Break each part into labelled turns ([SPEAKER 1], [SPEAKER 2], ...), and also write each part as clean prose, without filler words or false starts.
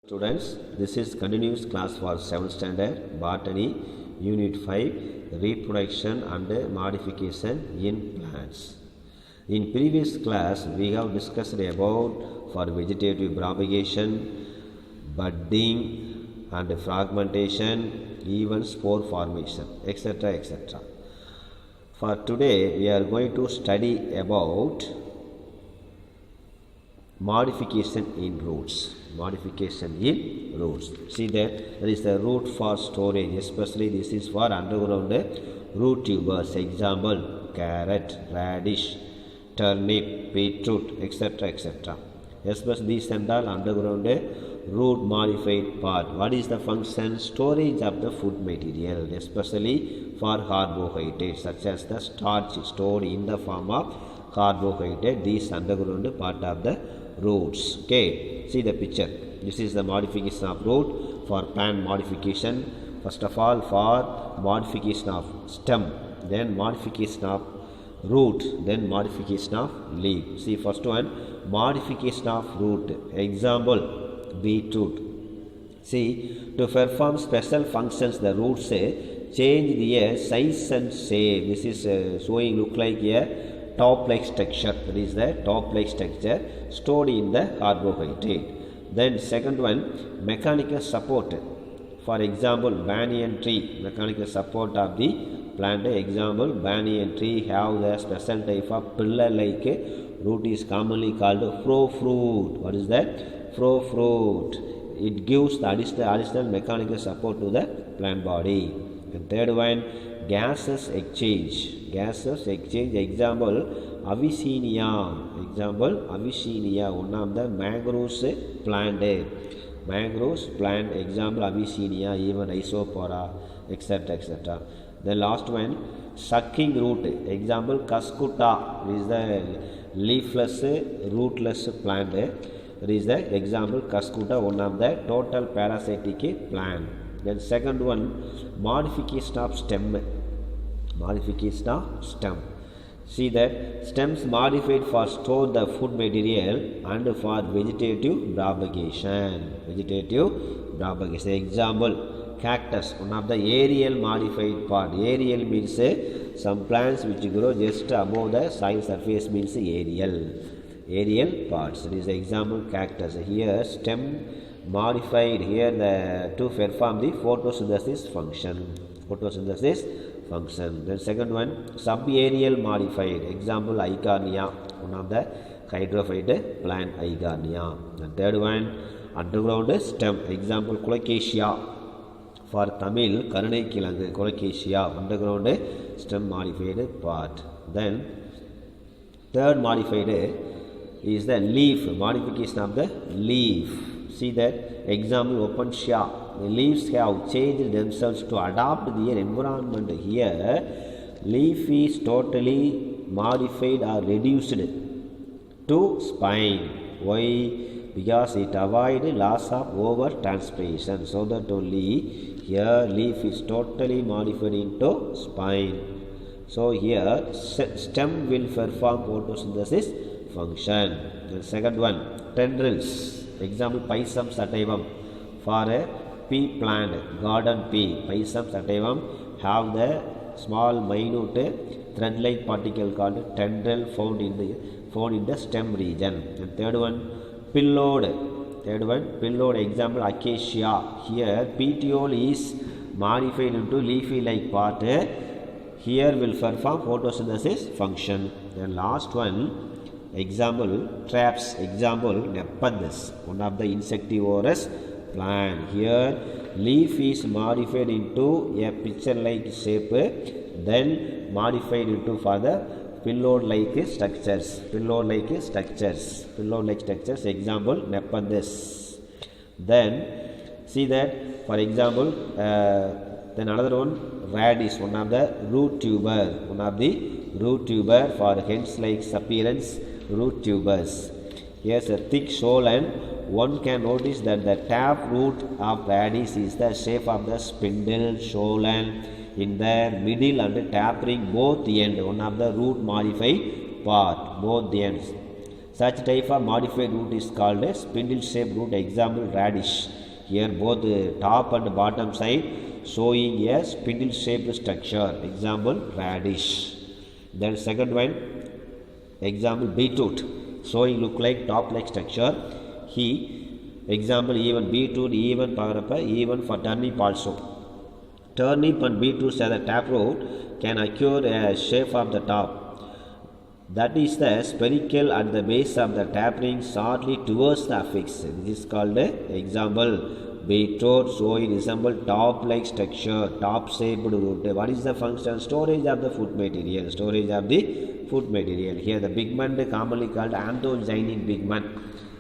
[SPEAKER 1] Students, this is continuous class for 7th standard Botany Unit 5 Reproduction and Modification in Plants. In previous class, we have discussed about for vegetative propagation, budding and fragmentation, even spore formation, etc. etc. For today, we are going to study about modification in roots. Modification in roots. See that there is the root for storage, especially this is for underground root tubers. Example, carrot, radish, turnip, beetroot, etc. etc. Especially these and all underground root modified part. What is the function? Storage of the food material, especially for carbohydrates such as the starch stored in the form of carbohydrate. These underground part of the roots. Okay, see the picture. This is the modification of root for plant modification. First of all, for modification of stem, then modification of root, then modification of leaf. See first one, modification of root. Example, beetroot. See, to perform special functions, the roots change their size and shape. This is showing look like a top-like structure. That is the top-like structure stored in the carbohydrate. Then second one, mechanical support. For example, banyan tree, mechanical support of the plant. Example, banyan tree have the special type of pillar-like root is commonly called fro fruit. What is that? Fro fruit. It gives the additional mechanical support to the plant body. And third one, gaseous exchange. Gaseous exchange. Example, Avicennia. Example, Avicennia, one of the mangroves plant. Mangroves plant. Example, Avicennia, even Isopora, etc. etc. The last one, sucking root. Example, Cuscuta is the leafless, rootless plant. That is the example, Cuscuta, one of the total parasitic plant. Then second one, modification of stem. Modification of stem. See that stems modified for store the food material and for vegetative propagation. Vegetative propagation. Example, cactus, one of the aerial modified part. Aerial means some plants which grow just above the soil surface means aerial. Aerial parts. That is the example, cactus. Here stem modified here to perform the photosynthesis function. Photosynthesis function. Then second one, subaerial modified. Example, Eichhornia, one of the hydrophyte plant, Eichhornia. And third one, underground stem. Example, Colocasia. For Tamil, Karunai Kilangu, Colocasia, underground stem modified part. Then third modified is the leaf, modification of the leaf. See that example, Opuntia. The leaves have changed themselves to adapt their environment. Here, leaf is totally modified or reduced to spine. Why? Because it avoids loss of over transpiration. So that only here leaf is totally modified into spine. So here stem will perform photosynthesis function. The second one, tendrils. Example, Pisum sativum. For a pea plant, garden pea, Pisum sativum have the small minute thread-like particle called tendril found in the stem region. And third one, pillowed. Example, acacia. Here petiole is modified into leafy-like part. Here will perform photosynthesis function. And last one, example, traps. Example, Nepenthes, one of the insectivorous plant. Here leaf is modified into a pitcher-like shape, then modified into for the pillow-like structures. Pillow-like structures. Example, Nepenthes. Then see that, for example, then another one, radish, one of the root tuber. For hens-like appearance, root tubers. Here's a thick shoal, and one can notice that the tap root of radish is the shape of the spindle, shoal, and in the middle and tapering both ends, one of the root modified part, both ends. Such type of modified root is called a spindle-shaped root. Example, radish. Here both top and bottom side showing a spindle-shaped structure. Example, radish. Then second one, example, beetroot. Showing look like top-like structure. Example, even beetroot, even for turnip also. Turnip and beetroot as a taproot can acquire a shape of the top. That is the spherical at the base of the tapering shortly towards the affix. This is called example. Beetroot showing resemble top-like structure, top-shaped root. What is the function? Storage of the food material. Storage of the food material. Here the pigment commonly called anthocyanin pigment.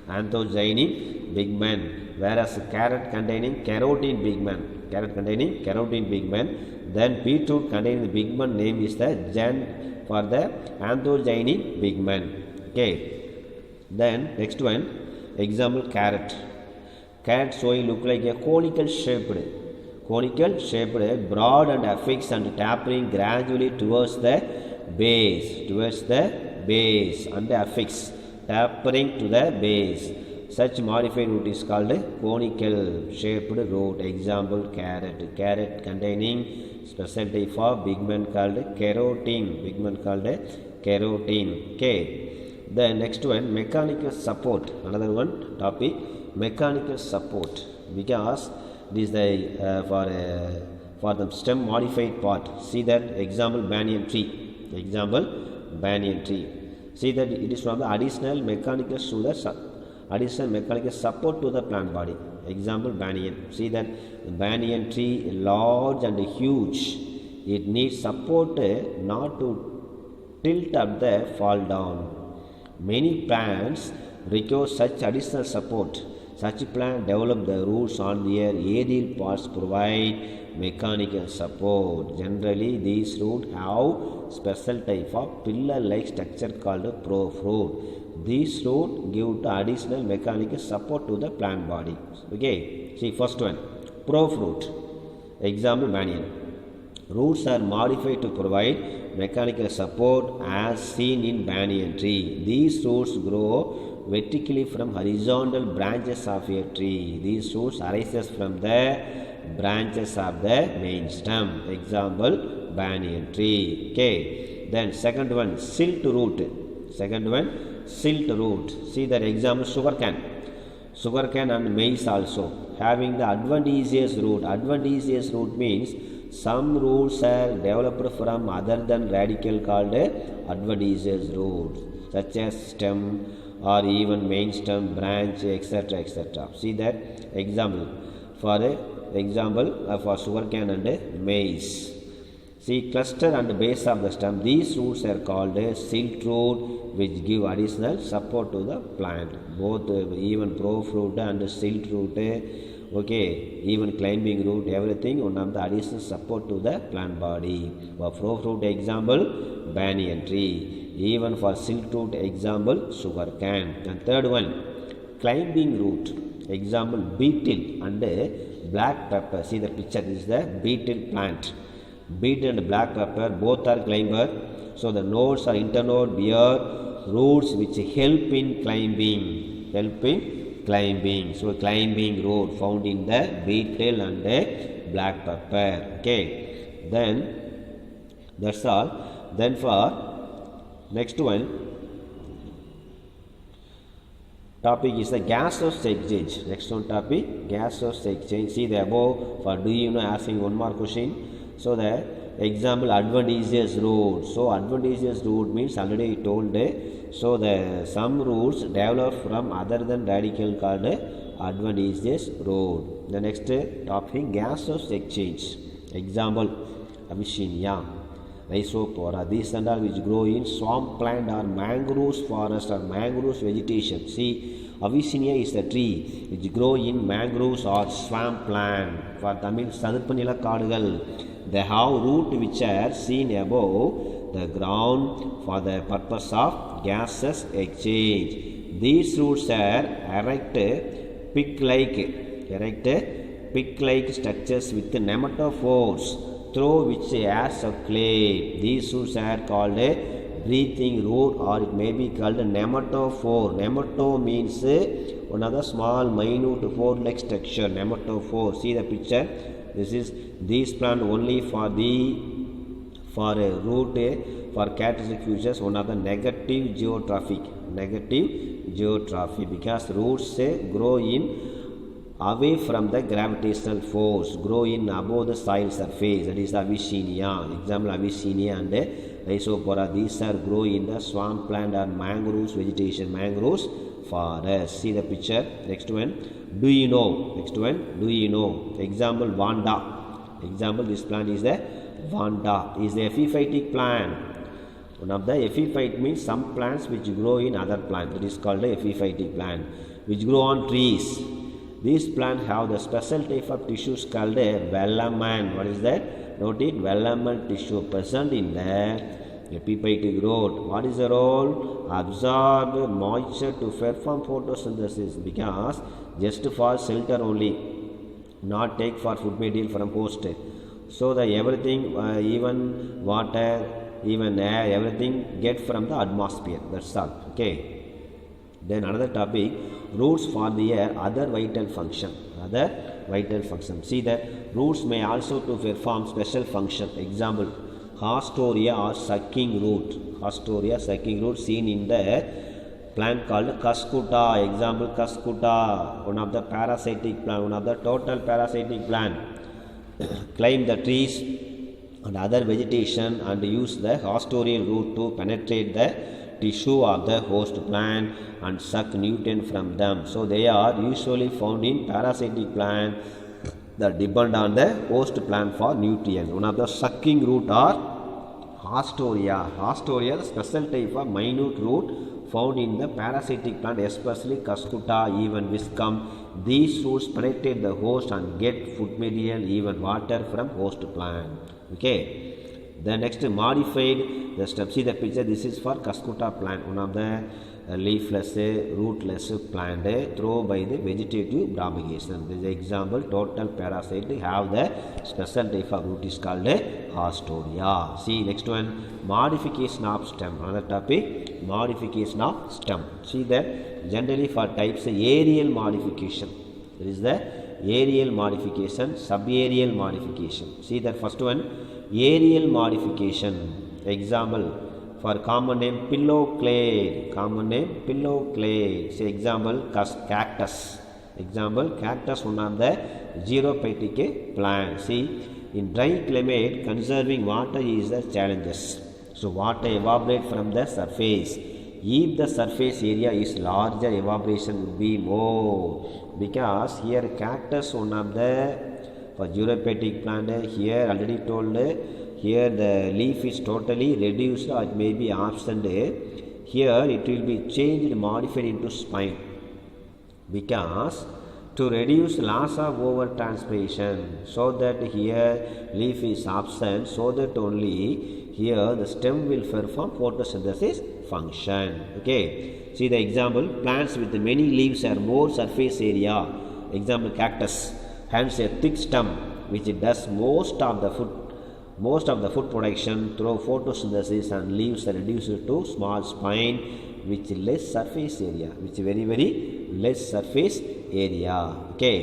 [SPEAKER 1] Anthocyanin pigment. Whereas carrot containing carotene pigment. Carrot containing carotene pigment. Then beetroot containing the pigment name is the gen for the anthocyanin pigment. Okay. Then next one, example, carrot. Carrot showing look like a conical shaped, broad and affixed and tapering gradually towards the base, and affix, tapering to the base. Such modified root is called conical shaped root. Example, carrot. Carrot containing special type of pigment called carotene. Okay. The next one, mechanical support. Another one topic, mechanical support, because this is the for the stem modified part. See that example, banyan tree. See that it is from the additional mechanical support to the plant body. Example, banyan. See that the banyan tree large and huge. It needs support not to tilt up the fall down. Many plants require such additional support. Such plants develop the roots on their aerial parts, provide mechanical support. Generally, these roots have special type of pillar-like structure called profruit. These roots give the additional mechanical support to the plant body. Okay, see first one, profruit. Example, banyan. Roots are modified to provide mechanical support as seen in banyan tree. These roots grow vertically from horizontal branches of a tree. These roots arises from the branches of the main stem. Example, banyan tree. Okay. Then second one, silt root. See that example, sugarcane and maize also having the adventitious root. Adventitious root means some roots are developed from other than radical called adventitious roots, such as stem or even main stem, branch, etc. See that example for sugarcane and maize. See, cluster and base of the stem. These roots are called silt root, which give additional support to the plant. Both even profruit and silt root, okay, even climbing root, everything one of the additional support to the plant body. For profruit example, banyan tree. Even for silt root example, sugarcane. And third one, climbing root. Example, beetle and black pepper. See the picture, this is the beetle plant. Beetle and black pepper both are climber. So the nodes are internode bear roots which help in climbing. So climbing root found in the beetle and black pepper. Okay. Then that's all. Then for next one topic is the gaseous exchange. Next one topic, gaseous exchange. See the above for do you know asking one more question. So the example, adventitious root. So adventitious root means already told. So the some roots develop from other than radical called adventitious root. The next topic, gaseous exchange. Example, Abyssinia, Rhizopora. These and all which grow in swamp plant or mangroves forest or mangroves vegetation. See, Abyssinia is the tree which grow in mangroves or swamp plant. For Tamil, Sadhupanila Kadugal. They have roots which are seen above the ground for the purpose of gaseous exchange. These roots are erect pick-like structures with nematophores through which air circulate. These roots are called breathing root, or it may be called nematophore. Nemato means another small minute four-leg structure. Nematophore. See the picture. This is these plant only for a root for characteristic features. One of the negative geotrophy because roots grow in away from the gravitational force, grow in above the soil surface. That is Avicennia. Example, Avicennia and Rhizopora. These are grow in the swamp plant or mangroves vegetation, mangroves forest. See the picture. Next one, do you know? Next one, do you know? Example, Vanda. Example, this plant is the Vanda. Is the epiphytic plant. One of the epiphyte means some plants which grow in other plants. That is called a epiphytic plant, which grow on trees. These plants have the special type of tissues called a velamen. What is that? Note it, velamen tissue present in the epiphytic root. What is the role? Absorb moisture to perform photosynthesis, because just for shelter only, not take for food material from host. So the everything, even water, even air, everything get from the atmosphere. That's all. Okay. Then another topic, roots for their other vital function. See that roots may also to perform special function. Example, Hostoria or sucking root. Hostoria sucking root seen in the plant called Cuscuta. Example, Cuscuta, one of the parasitic plant, one of the total parasitic plant. Climb the trees and other vegetation and use the hostorial root to penetrate the tissue of the host plant and suck nutrient from them. So they are usually found in parasitic plant that depend on the host plant for nutrients. One of the sucking root are Hostoria. Hostoria, the special type of minute root found in the parasitic plant, especially Cuscuta, even Viscum. These roots penetrate the host and get food material, even water from host plant. Okay. The next modified the step. See the picture. This is for Cuscuta plant, one of the leafless, rootless plant thrown by the vegetative propagation. This is example. Total parasite have the special type of root is called Hostoria. See next one, modification of stem. Another topic, modification of stem. See that generally for types aerial modification. There is the aerial modification, subaerial modification. See that first one, aerial modification. Example, for common name pillow clade. Common name pillow clade. Say example, cactus. Example, cactus, one of the xerophytic plant. See, in dry climate, conserving water is the challenges. So water evaporate from the surface. If the surface area is larger, evaporation would be more. Because here cactus, one of the for xerophytic plant, here already told, here the leaf is totally reduced or it may be absent. Here it will be changed, modified into spine, because to reduce loss of overtranspiration, so that here leaf is absent, so that only here the stem will perform photosynthesis function. Okay. See the example, plants with many leaves are more surface area. Example, cactus, hence a thick stem which does most of the food production through photosynthesis, and leaves are reduced to small spine which less surface area, which very less surface area. Okay.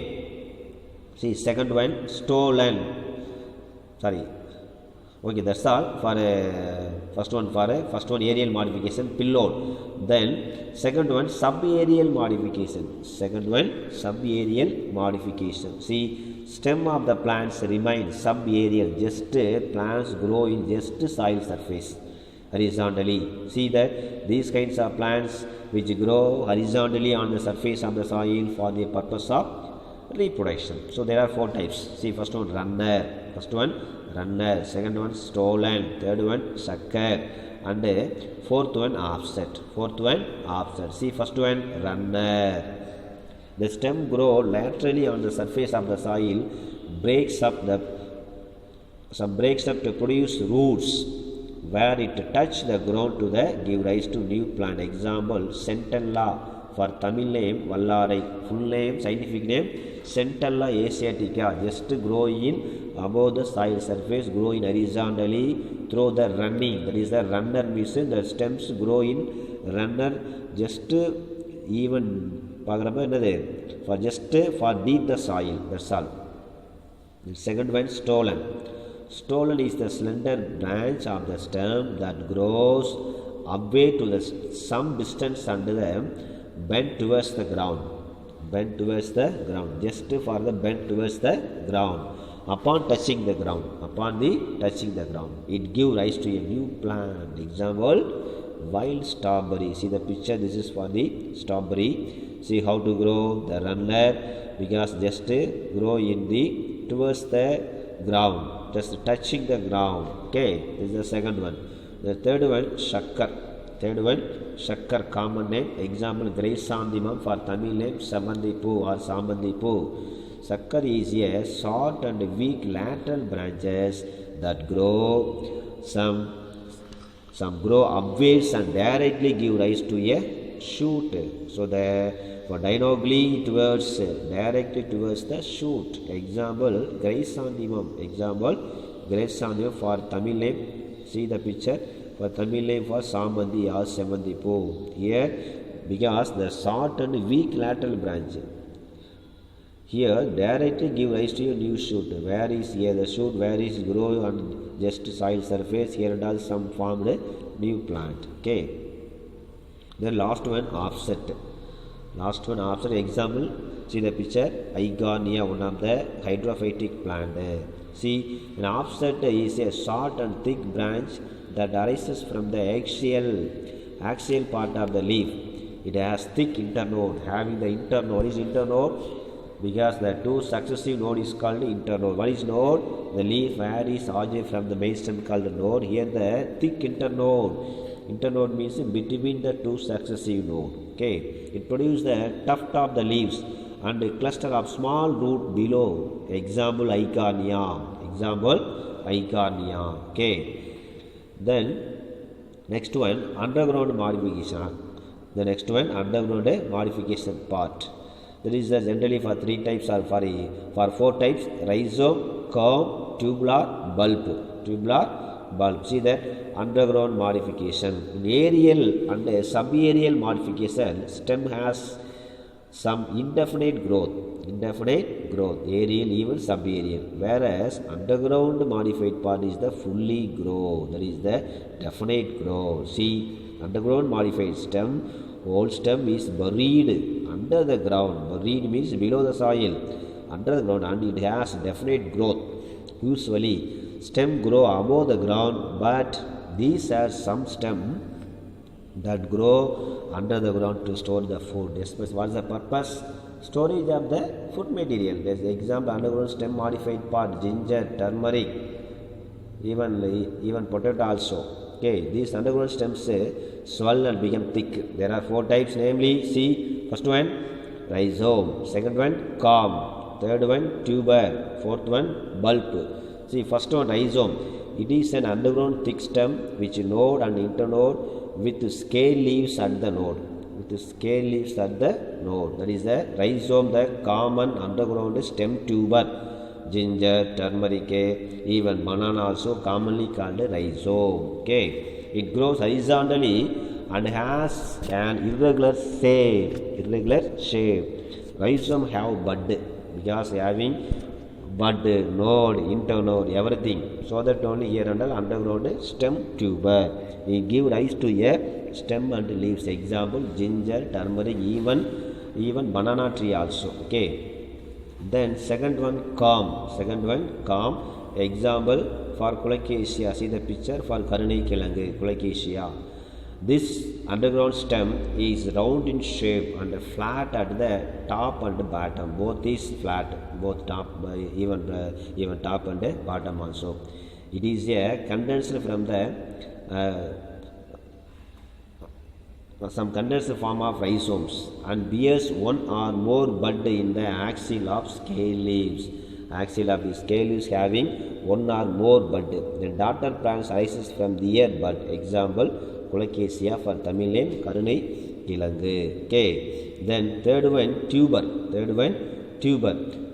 [SPEAKER 1] See second one, okay, that's all for first one aerial modification, pillowed. Then second one, subaerial modification. See, stem of the plants remain subaerial, just plants grow in just soil surface horizontally. See that these kinds of plants which grow horizontally on the surface of the soil for the purpose of reproduction. So there are four types. See first one, runner. Second one, stolen. Third one, sucker. And fourth one, offset. See first one, runner. The stem grow laterally on the surface of the soil, breaks up to produce roots where it touch the ground to give rise to new plant. Example, centella. For Tamil name, Vallarai. Full name, scientific name, Centella asiatica. Just grow in above the soil surface, grow in horizontally throw the running. That is the runner means the stems grow in runner just even for just for deep the soil. That's all. The second one, stolon. Stolon is the slender branch of the stem that grows upway to some distance under the bend towards the ground. Bend towards the ground. Just for the bend towards the ground. Upon touching the ground. It gives rise to a new plant. Example, wild strawberry. See the picture. This is for the strawberry. See how to grow the runner, because just grow in the towards the ground, just touching the ground. Okay, this is the second one. The third one, shakkar, common name. Example, Graysandimum, for Tamil name Samandipu or Sambandipu. Shakkar is a short and weak lateral branches that grow some grow upwards and directly give rise to a shoot. So for diagonally directly towards the shoot. Example, Graysandimum. For Tamil name, see the picture. For Tamil name for Sambandi or Samandipu. Here, because the short and weak lateral branch. Here, directly give rise to a new shoot. Where is here the shoot? Where is grow on just soil surface? Here it has some formed new plant. Okay. Then last one, offset. Example, see the picture. Igonia, one of the hydrophytic plant. See, an offset is a short and thick branch that arises from the axial part of the leaf. It has thick internode. Having the internode is internode because the two successive node is called internode. One is node, the leaf where is origin from the main stem called node. Here the thick internode. Internode means between the two successive nodes. Okay, it produces the tuft of the leaves and a cluster of small root below. Example, Iconia. Okay. Then next one, underground modification. The next one, underground modification part. That is generally for 3 types or for 4 types: rhizome, comb, tubular, bulb. See that underground modification. In aerial and subaerial modification, stem has some indefinite growth, aerial, even subaerial. Whereas underground modified part is the fully grow, that is the definite growth. See, underground modified stem, whole stem is buried under the ground. Buried means below the soil, under the ground, and it has definite growth. Usually, stem grow above the ground, but these are some stem that grow under the ground to store the food. What is the purpose? Storage of the food material. There's example, underground stem modified part, ginger, turmeric, even potato also. Okay, these underground stems swell and become thick. There are 4 types, namely, see, first one, rhizome, second one, comb, third one, tuber, fourth one, bulb. See, first one, rhizome. It is an underground thick stem which node and internode with scale leaves at the node. That is the rhizome, the common underground stem tuber. Ginger, turmeric, even banana also commonly called rhizome. Okay, it grows horizontally and has an irregular shape. Rhizome have bud because having bud, node, internode, everything. So that only here underground stem tuber. It gives rise to a stem and leaves. Example, ginger, turmeric, even banana tree also. Okay. Then second one, comb. Example, for Colocasia. See the picture for Karunai Kilangu, Colocasia. This underground stem is round in shape and flat at the top and bottom. Both is flat, both top, even top and bottom also. It is a condensed from the some condensed form of rhizomes and bears one or more bud in the axil of scale leaves. Axil of the scale leaves having one or more bud. The daughter plants rises from the ear bud. Example, Colocasia, for Tamil name Karunai Kilangu. Okay. Then third one, tuber.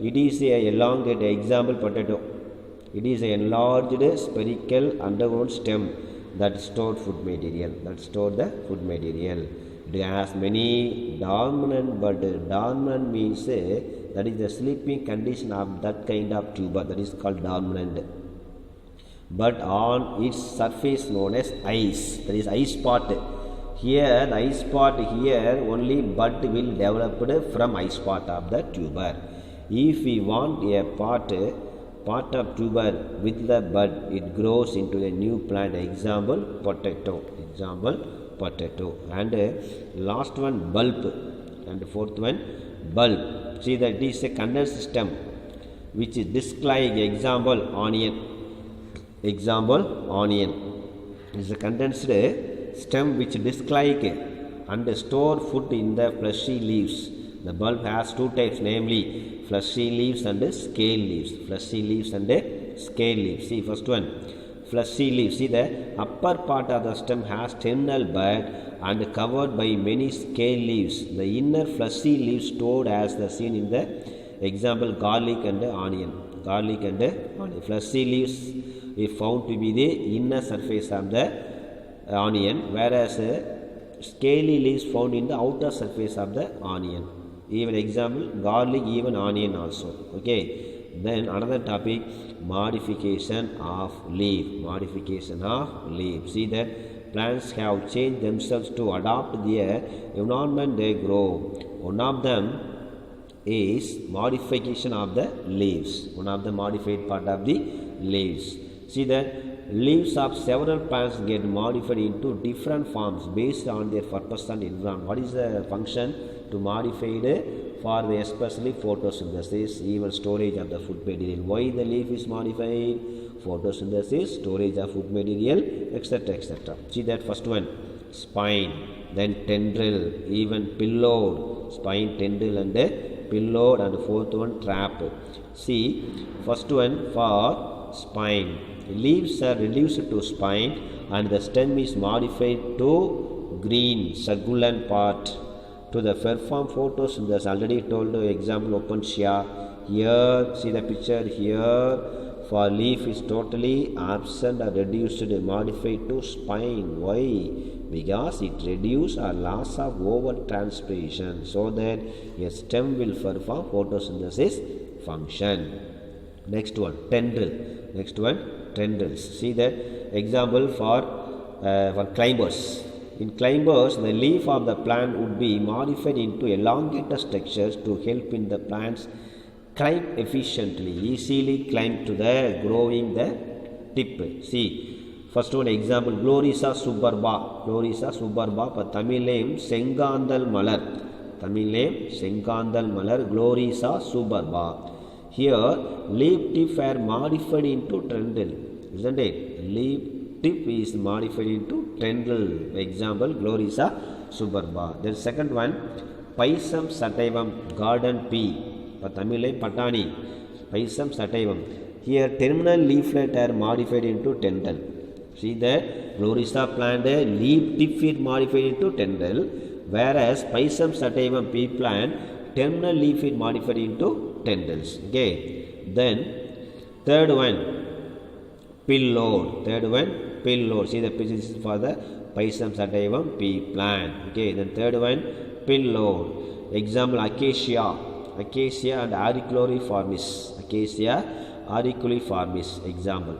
[SPEAKER 1] It is a elongated. Example, potato. It is an enlarged spherical underground stem that stored food material. It has many dormant buds. Dormant means that is the sleeping condition of that kind of tuber, that is called dormant. But on its surface known as ice, that is ice spot. Here the ice spot here only bud will develop from ice spot of the tuber. If we want a part of tuber with the bud, it grows into a new plant. Example potato. And last one bulb, and fourth one bulb. See that this is a condensed stem which is disc-like. Example onion. It is a condensed stem which disc-like and store food in the fleshy leaves. The bulb has two types, namely fleshy leaves and scale leaves. See first one, fleshy leaves. See the upper part of the stem has terminal bud and covered by many scale leaves. The inner fleshy leaves stored as the seen in the example garlic and onion. Fleshy leaves is found to be the inner surface of the onion, whereas scaly leaves found in the outer surface of the onion. Even example garlic, even onion also. Okay. Then another topic, modification of leaf. See that plants have changed themselves to adapt their environment they grow. One of them is modification of the leaves. One of the modified part of the leaves. See that leaves of several plants get modified into different forms based on their purpose and environment. What is the function to modify it? For the especially photosynthesis, even storage of the food material. Why the leaf is modified? Photosynthesis, storage of food material, etc. See that first one, spine, then tendril, even pillowed, spine, tendril and pillowed, and fourth one trap. See first one for spine. Leaves are reduced to spine and the stem is modified to green succulent part to the perform photosynthesis. Already told example Opuntia. Here see the picture here, for leaf is totally absent or reduced, modified to spine. Why? Because it reduces or loss of over-transpiration, so that a stem will perform photosynthesis function. Next one, tendrils. See that example for climbers. In climbers, the leaf of the plant would be modified into elongated structures to help in the plants climb efficiently, easily climb to the growing the tip. See, first one example, Glorisa subarba. But Tamil name Sengandal Malar. Glorisa subarba. Here, leaf tip are modified into tendril, isn't it? Leaf tip is modified into tendril. Example, Glorisa subarba. Then second one, Paisam sativam, garden pea. Tamil patani, Paisam sativam. Here, terminal leaflet are modified into tendril. See that Glorisa plant leaf tip is modified into tendril, whereas Paisam sativam pea plant terminal leaf is modified into tendrils. Okay. Then third one, pillowed. See the picture is for the Paisam sativam pea plant. Okay. Then third one, pillowed. Example, acacia and auricularis. Example.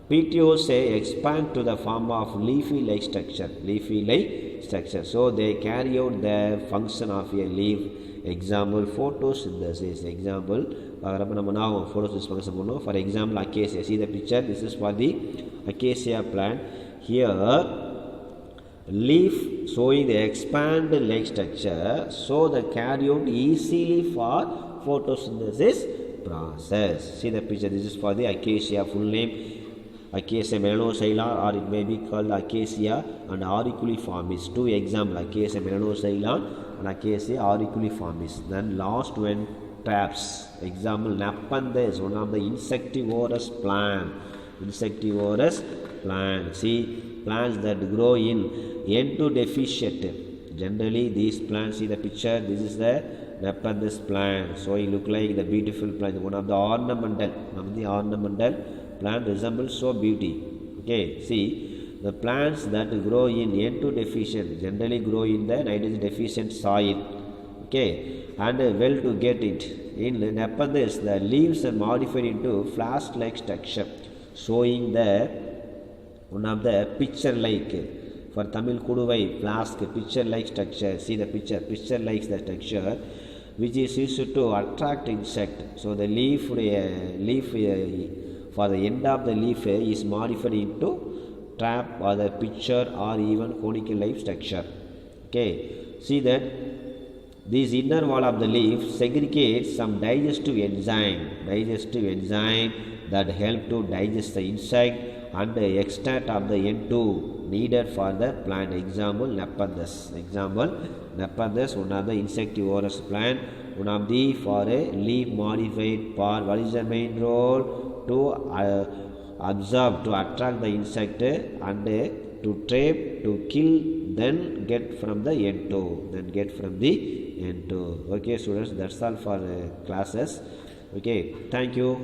[SPEAKER 1] Petioles expand to the form of leafy-like structure. So they carry out the function of a leaf. Example, photosynthesis. Photosynthesis. For example, acacia. See the picture. This is for the acacia plant. Here, leaf showing the expand-like structure, so they carry out easily for photosynthesis process. See the picture. This is for the acacia. Full name Acacia melanoxylon, or it may be called Acacia and auriculiformis. Two examples, Acacia melanoxylon and Acacia auriculiformis. Then last one, traps. Example, Nepenthes, one of the insectivorous plant. See, plants that grow in N2 deficient. Generally, these plants, see the picture, this is the Nepenthes plant. So it look like the beautiful plant, one of the ornamental plant resembles so beauty. Okay, see the plants that grow in N2 deficient generally grow in the nitrogen deficient soil. Okay, and well to get it. In Nepenthes, the leaves are modified into flask-like structure, showing the one of the picture-like. For Tamil Kuduvai, flask, picture-like structure. See the picture-like the structure, which is used to attract insect. So the leaf for the end of the leaf is modified into trap or the picture or even conical-like structure. Okay, see that this inner wall of the leaf segregates some digestive enzyme that help to digest the insect and the extract of the N2 needed for the plant. Example, Nepenthes, one of the insectivorous plant, one of the for a leaf modified part. What is the main role? To absorb, to attract the insect and to trap, to kill, then get from the N2. Okay students, that's all for classes. Okay, thank you.